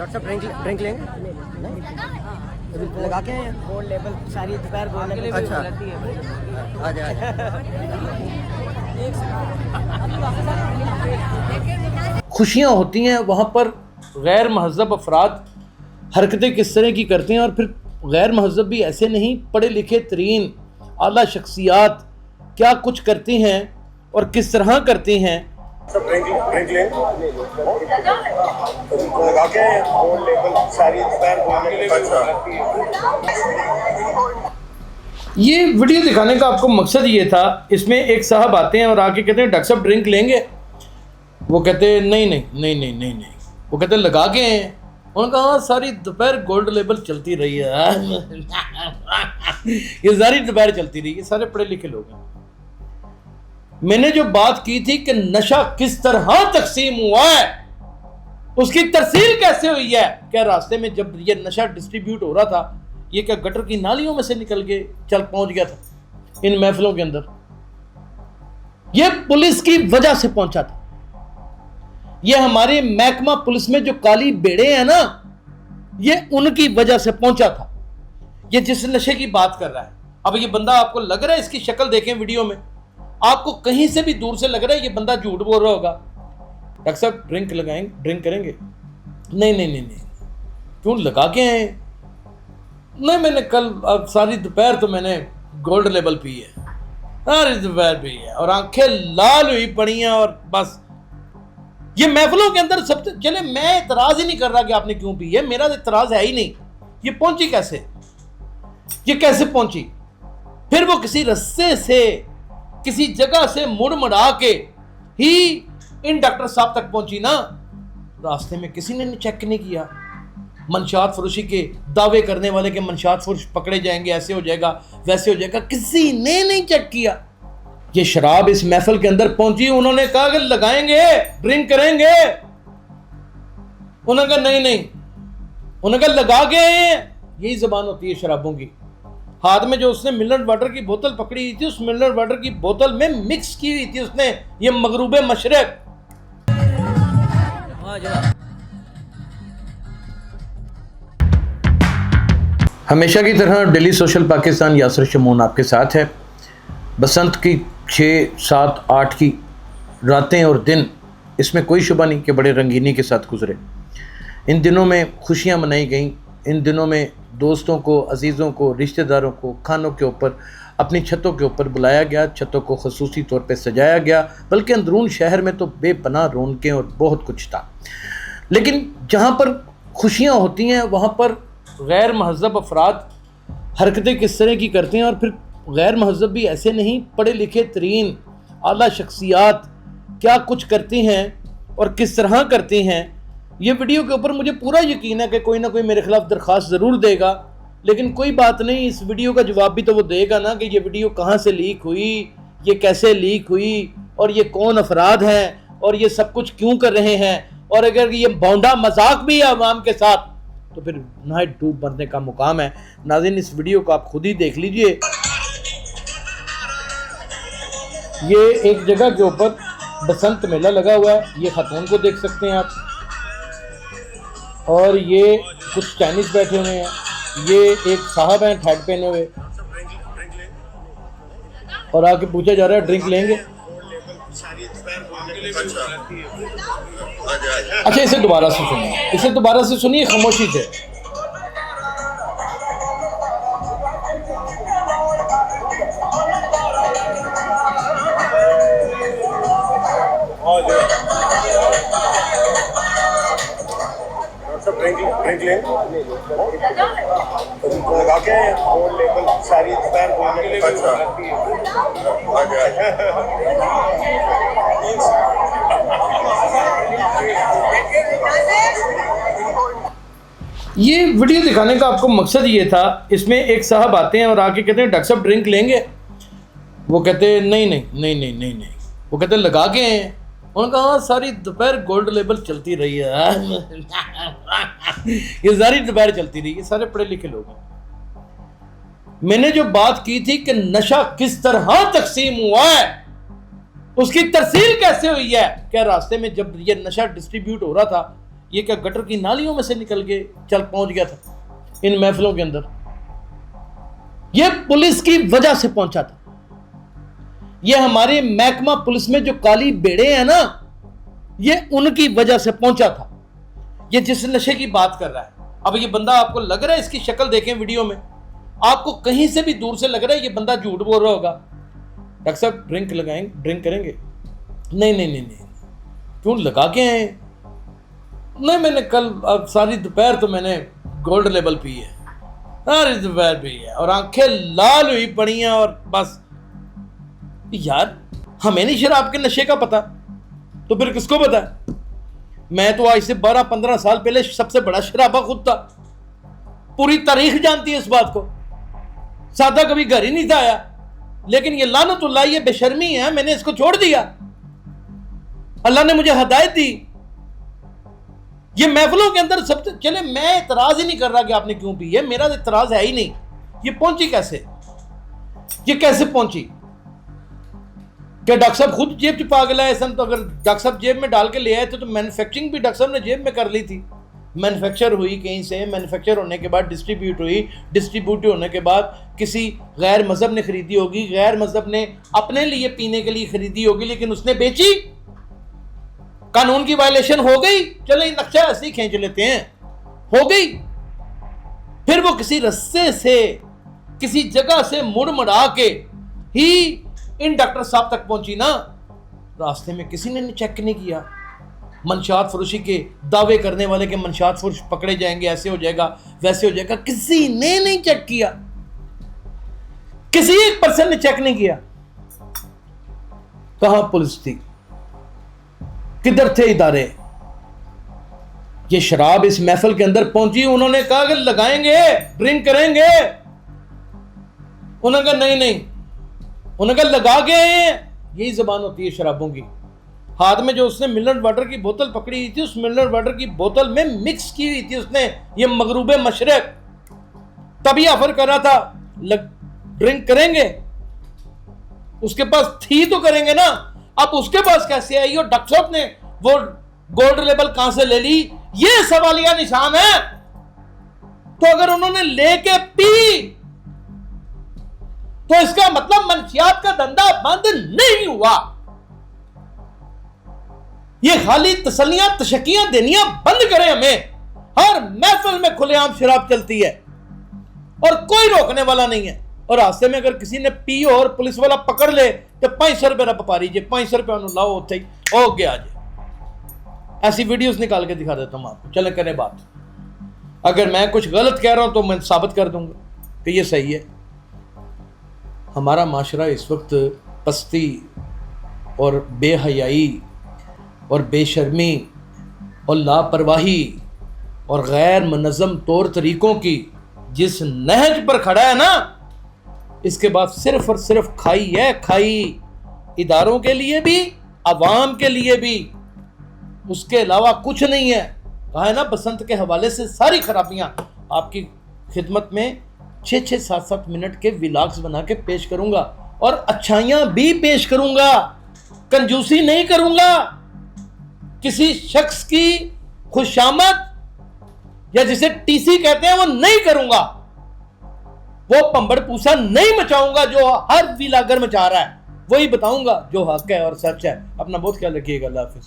Doctor साहब drink लेंगे लगा के गोल्ड लेवल सारी दोपहर गोल्ड लेवल अच्छा आ जाए खुशियाँ होती हैं वहाँ पर गैर महज़ब अफराद हरकतें किस तरह की करते हैं, और फिर गैर महज़ब भी ऐसे नहीं, पढ़े लिखे तरीन आला शख्सियात क्या कुछ करती हैं और किस तरह करती हैं। सब ड्रिंक लेंगे लगा के गोल्ड लेवल सारी दोपहर गोल्ड लेवल अच्छा। ये वीडियो दिखाने का आपको मकसद ये था, इसमें एक साहब आते हैं और आके कहते हैं डॉक्टर साहब ड्रिंक लेंगे। वो कहते हैं नहीं। वो कहते हैं लगा के हैं। उन्होंने कहा हाँ सारी दोपहर गोल्ड लेवल चलती रही है ये सारी दोपहर चलती रही है, सारे पढ़े लिखे लोग हैं। मैंने जो बात की थी कि नशा किस तरह तकसीम हुआ है, उसकी तरसील कैसे हुई है। क्या रास्ते में जब ये नशा डिस्ट्रीब्यूट हो रहा था, ये क्या गटर की नालियों में से निकल के चल पहुंच गया था इन महफिलों के अंदर? ये पुलिस की वजह से पहुंचा था। ये हमारे महकमा पुलिस में जो काली बेड़े हैं ना, ये उनकी वजह से पहुंचा था। ये जिस नशे की बात कर रहा है, अब ये बंदा आपको लग रहा है, इसकी शक्ल देखें वीडियो में, आपको कहीं से भी दूर से लग रहा है ये बंदा झूठ बोल रहा होगा। डॉक्टर साहब ड्रिंक करेंगे? नहीं। क्यों लगा के आए? नहीं मैंने कल सारी दोपहर तो मैंने गोल्ड लेवल पी है, सारी दोपहर पी है और आंखें लाल हुई पड़ी हैं और बस। ये महफिलों के अंदर सब चले, मैं इतराज ही नहीं कर रहा कि आपने क्यों पी है, मेरा इतराज है ही नहीं। ये पहुंची कैसे? ये कैसे पहुंची? फिर वो किसी रस्ते से किसी जगह से मुड़ मुड़ा के ही इन डॉक्टर साहब तक पहुंची ना। रास्ते में किसी ने चेक नहीं किया। मंशात फरोशी के दावे करने वाले के मंशात फरोश पकड़े जाएंगे, ऐसे हो जाएगा वैसे हो जाएगा, किसी ने नहीं चेक किया। ये शराब इस महफिल के अंदर पहुंची, उन्होंने कहा कि लगाएंगे, ड्रिंक करेंगे। उन्होंने कहा नहीं। उन्होंने कहा लगा के आए। यही जबान होती है शराबों की। हाथ में जो उसने मिनरल वाटर की बोतल पकड़ी हुई थी, उस मिनरल वाटर की बोतल में मिक्स की हुई थी उसने ये मगरूबे मशरक। हमेशा की तरह डेली सोशल पाकिस्तान यासर शमून आपके साथ है। बसंत की 6, 7, 8 की रातें और दिन, इसमें कोई शुबा नहीं कि बड़े रंगीनी के साथ गुजरे। इन दिनों में खुशियां मनाई गईं। इन दिनों में दोस्तों को, अजीज़ों को, रिश्तेदारों को खानों के ऊपर, अपनी छतों के ऊपर बुलाया गया, छतों को खसूसी तौर पे सजाया गया, बल्कि अंदरून शहर में तो बेपनाह रौनकें और बहुत कुछ था। लेकिन जहाँ पर खुशियाँ होती हैं वहाँ पर गैर महज़ब अफराद हरकतें किस तरह की करते हैं, और फिर गैर महज़ब भी ऐसे नहीं, पढ़े लिखे तरीन आला शख्सियात क्या कुछ करती हैं और किस तरह करती हैं। ये वीडियो के ऊपर मुझे पूरा यकीन है कि कोई ना कोई मेरे खिलाफ दरख्वास्त ज़रूर देगा, लेकिन कोई बात नहीं, इस वीडियो का जवाब भी तो वो देगा ना कि ये वीडियो कहाँ से लीक हुई, ये कैसे लीक हुई, और ये कौन अफराद हैं और ये सब कुछ क्यों कर रहे हैं। और अगर ये बौंडा मजाक भी है अवाम के साथ तो फिर नाइट डूब मरने का मुकाम है। नाज़रीन, इस वीडियो को आप खुद ही देख लीजिए। ये एक जगह के ऊपर बसंत मेला लगा हुआ है, ये खातून को देख सकते हैं आप, और ये कुछ चाइनीज बैठे हुए हैं, ये एक साहब हैं हैट पहने हुए, और आके पूछा जा रहा है ड्रिंक लेंगे? अच्छा, इसे दोबारा से सुनिए खामोशी से। सब ड्रिंक लेंगे लगा के गोल्ड लेवल सारी दोपहर गोल्ड लेवल अच्छा आ जाए। ये वीडियो दिखाने का आपको मकसद ये था, इसमें एक साहब आते हैं और आके कहते हैं डॉक्टर साहब ड्रिंक लेंगे? वो कहते हैं नहीं। वो कहते हैं लगा के हैं। उन्होंने कहा हाँ सारी दोपहर गोल्ड लेवल चलती रही है ये सारी दोपहर चलती रही है, सारे पढ़े लिखे लोग हैं। मैंने जो बात की थी कि नशा किस तरह तकसीम हुआ है, उसकी तरसील कैसे हुई है। क्या रास्ते में जब ये नशा डिस्ट्रीब्यूट हो रहा था, ये क्या गटर की नालियों में से निकल के चल पहुंच गया था इन महफिलों के अंदर? ये पुलिस की वजह से पहुंचा था। ये हमारे महकमा पुलिस में जो काली बेड़े हैं ना, ये उनकी वजह से पहुंचा था। ये जिस नशे की बात कर रहा है, अब ये बंदा आपको लग रहा है, इसकी शक्ल देखें वीडियो में, आपको कहीं से भी दूर से लग रहा है ये बंदा झूठ बोल रहा होगा। डॉक्टर साहब ड्रिंक करेंगे? नहीं, क्यों लगा के आए? नहीं, मैंने कल सारी दोपहर तो मैंने गोल्ड लेवल पी है, सारी दोपहर पी है और आंखें लाल हुई पड़ी हैं और बस। यार हमें नहीं शराब के नशे का पता, तो फिर किसको पता है? मैं तो आज से 12-15 साल पहले सबसे बड़ा शराबा खुद था, पूरी तारीख जानती है इस बात को। सादा कभी घर ही नहीं था आया, लेकिन ये लानतुल्लाह, ये बेशर्मी है, मैंने इसको छोड़ दिया। अल्लाह ने मुझे हिदायत दी। ये महफिलों के अंदर सब चले, मैं इतराज ही नहीं कर रहा कि आपने क्यों पी है, मेरा इतराज है ही नहीं। ये पहुंची कैसे? ये कैसे पहुंची? क्या डॉक्टर साहब खुद जेब च पा गया ऐसा? तो अगर डॉक्टर साहब जेब में डाल के ले आए थे तो मैन्युफैक्चरिंग भी डॉक्टर साहब ने जेब में कर ली थी। मैन्युफैक्चर हुई कहीं से, मैन्युफैक्चर होने के बाद डिस्ट्रीब्यूट हुई, डिस्ट्रीब्यूट होने के बाद किसी गैर मजहब ने खरीदी होगी, गैर मजहब ने अपने लिए पीने के लिए खरीदी होगी, लेकिन उसने बेची, कानून की वायलेशन हो गई। चलो ये नक्शा ऐसे ही खींच लेते हैं, हो गई। फिर वो किसी रस्ते से, किसी जगह से मुड़ मुड़ा के ही इन डॉक्टर साहब तक पहुंची ना। रास्ते में किसी ने चेक नहीं किया। मंशात फरोशी के दावे करने वाले के मंशात फरोश पकड़े जाएंगे, ऐसे हो जाएगा, वैसे हो जाएगा, किसी ने नहीं चेक किया। किसी एक पर्सन ने चेक नहीं किया। कहां पुलिस थी? किधर थे इदारे? ये शराब इस महफिल के अंदर पहुंची, उन्होंने कहा कि लगाएंगे, ड्रिंक करेंगे। उन्होंने कहा नहीं, उन्होंने कहा लगा के आए हैं। यही जबान होती है शराबों की। हाथ में जो उसने मिनरल वाटर की बोतल पकड़ी हुई थी, उस मिनरल वाटर की बोतल में मिक्स की हुई थी उसने ये मगरूबे मशरक, तभी ऑफर कर रहा था ड्रिंक करेंगे। उसके पास थी तो करेंगे ना। अब उसके पास कैसे आई और डॉक्टर साहब ने वो गोल्ड लेवल कहां से ले ली, ये सवालिया निशान है। तो अगर उन्होंने लेके पी तो इसका मतलब मंशियात का धंधा बंद नहीं हुआ। ये खाली तसल्लियां तशकियां देनियां बंद करें हमें। हर महफिल में खुलेआम शराब चलती है और कोई रोकने वाला नहीं है। और रास्ते में अगर किसी ने पी और पुलिस वाला पकड़ ले तो 500 रुपए रब पा लीजिए, 500 रुपए लाओ, उठे हो गया। आज ऐसी वीडियोस निकाल के दिखा देता हूं आपको, चले करें बात। अगर मैं कुछ गलत कह रहा हूं तो मैं साबित कर दूंगा कि ये सही है। हमारा माशरा इस वक्त पस्ती और बेहयाई और बेशर्मी और लापरवाही और गैर मुनज़्ज़म तौर तरीकों की जिस नहज पर खड़ा है ना, इसके बाद सिर्फ और सिर्फ खाई है, खाई इदारों के लिए भी, अवाम के लिए भी, उसके अलावा कुछ नहीं है। कहा है ना, बसंत के हवाले से सारी खराबियां आपकी खिदमत में 6-6, 7-7 मिनट के व्लॉग्स बना के पेश करूंगा और अच्छाइयां भी पेश करूंगा, कंजूसी नहीं करूंगा। किसी शख्स की खुशामद या जिसे टीसी कहते हैं वो नहीं करूंगा। वो पंबड़ पूसा नहीं मचाऊंगा जो हर व्लॉगर मचा रहा है, वही बताऊंगा जो हक है और सच है। अपना बहुत ख्याल रखिएगा। अल्लाह हाफिज।